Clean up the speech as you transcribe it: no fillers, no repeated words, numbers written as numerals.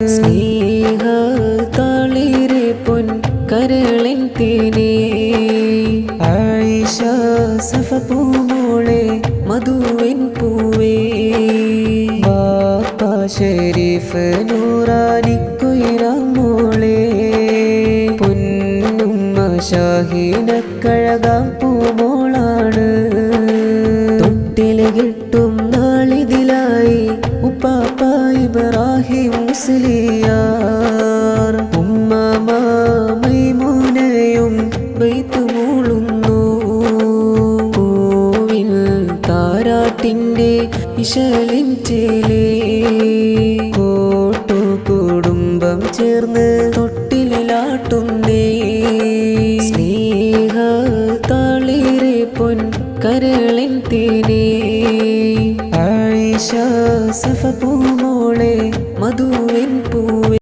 സ്നേഹ തളിരെ പൊൻ കരളിൻ തേനേ ആയിഷ സഫ പൂമോളെ മധുവിൻ പൂവേ ബാപ്പ ഷരീഫ് നൂറാനിക്കുയിരം മോളെ പൊന്നുമ്മ ഷാഹിനക്കഴകാം പൂമോളാണ് തൊട്ടില് കിട്ടും നാളിതിലായി ഉപ്പാപ്പ ഇബ്രാഹിം മുസ്ലിയാർ ഉമ്മാമ മൈമൂനയും ബൈത്ത് മൂളുന്നു പൂവിൽ താരാട്ടിൻ്റെ ഇശലിൻ ചേലേ കുടുംബം ചേർന്ന് തൊട്ടിലാട്ടുന്നേ സ്നേഹ തളിരെ പൊൻ കരളിൻ തേനേ ആയിഷ സഫ പൂമോളെ മധുവിൻ പൂവേ